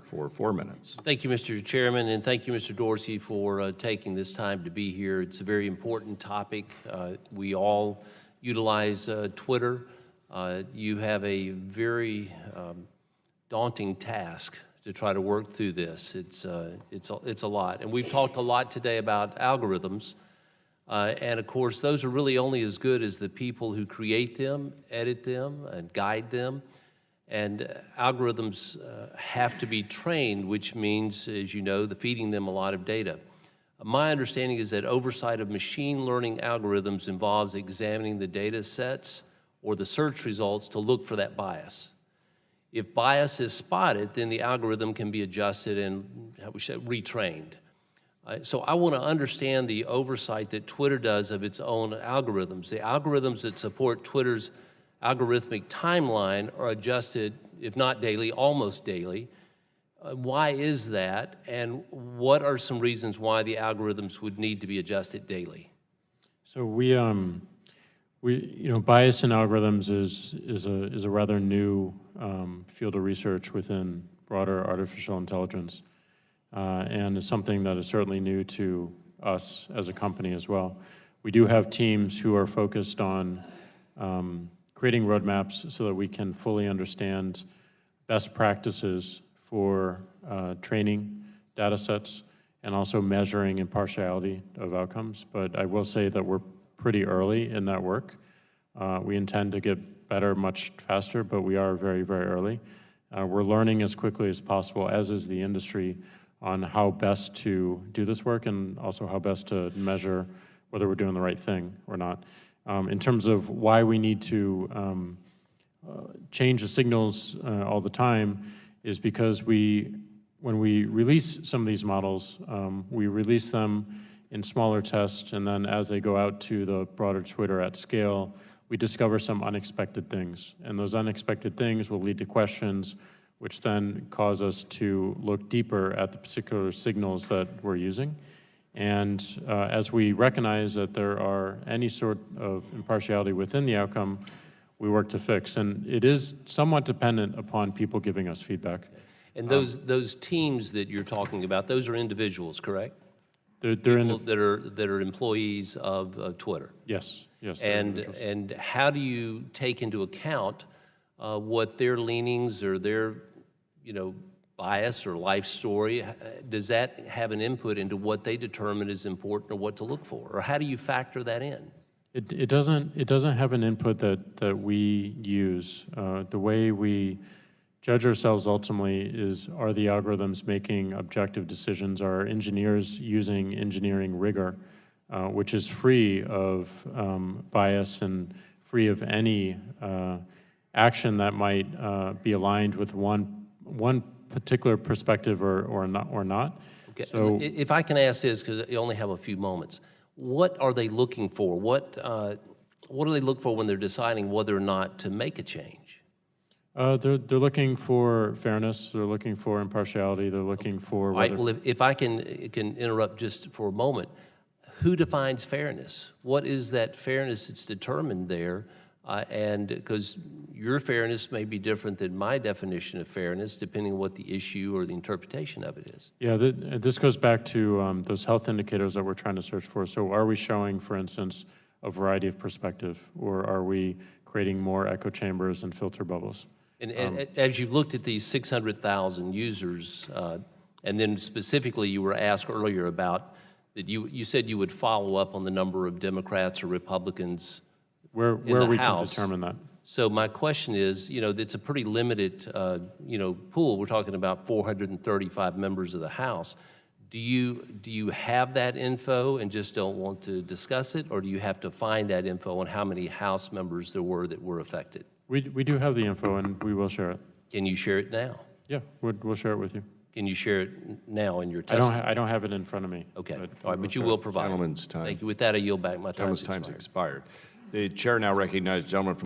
for 4 minutes. Thank you, Mr. Chairman, and thank you, Mr. Dorsey, for taking this time to be here. It's a very important topic. We all utilize Twitter. You have a very daunting task to try to work through this. It's a lot. And we've talked a lot today about algorithms. And of course, those are really only as good as the people who create them, edit them, and guide them. And algorithms have to be trained, which means, as you know, feeding them a lot of data. My understanding is that oversight of machine learning algorithms involves examining the data sets or the search results to look for that bias. If bias is spotted, then the algorithm can be adjusted and, how we say, retrained. So I want to understand the oversight that Twitter does of its own algorithms. The algorithms that support Twitter's algorithmic timeline are adjusted, if not daily, almost daily. Why is that, and what are some reasons why the algorithms would need to be adjusted daily? So bias in algorithms is a rather new field of research within broader artificial intelligence, and is something that is certainly new to us as a company as well. We do have teams who are focused on creating roadmaps so that we can fully understand best practices for training data sets and also measuring impartiality of outcomes. But I will say that we're pretty early in that work. We intend to get better much faster, but we are very, very early. We're learning as quickly as possible, as is the industry, on how best to do this work and also how best to measure whether we're doing the right thing or not. In terms of why we need to change the signals all the time is because when we release some of these models, we release them in smaller tests, and then as they go out to the broader Twitter at scale, we discover some unexpected things. And those unexpected things will lead to questions which then cause us to look deeper at the particular signals that we're using. And as we recognize that there are any sort of impartiality within the outcome, we work to fix. And it is somewhat dependent upon people giving us feedback. And those teams that you're talking about, those are individuals, correct? They're that are employees of Twitter. Yes, yes. And how do you take into account what their leanings or their, bias or life story? Does that have an input into what they determine is important or what to look for? Or how do you factor that in? It doesn't have an input that we use. The way we judge ourselves ultimately is, are the algorithms making objective decisions? Are engineers using engineering rigor, which is free of bias and free of any action that might be aligned with one particular perspective or not. Okay. So, if I can ask this, because you only have a few moments, what are they looking for? What do they look for when they're deciding whether or not to make a change? they're looking for fairness. They're looking for impartiality. They're looking for. All right. Well, if I can interrupt just for a moment, who defines fairness? What is that fairness that's determined there? And because your fairness may be different than my definition of fairness, depending on what the issue or the interpretation of it is. Yeah, this goes back to those health indicators that we're trying to search for. So are we showing, for instance, a variety of perspective, or are we creating more echo chambers and filter bubbles? And as you've looked at these 600,000 users, and then specifically you were asked earlier about that you said you would follow up on the number of Democrats or Republicans where we can determine that. So my question is, it's a pretty limited, pool. We're talking about 435 members of the House. Do you have that info and just don't want to discuss it, or do you have to find that info on how many House members there were that were affected? We do have the info, and we will share it. Can you share it now? Yeah, we'll share it with you. Can you share it now in your testimony? I don't have it in front of me. Okay, all right, but you will provide it. Gentleman's time. Thank you. With that, I yield back. My time Gentleman's time's expired. The chair now recognizes the gentleman from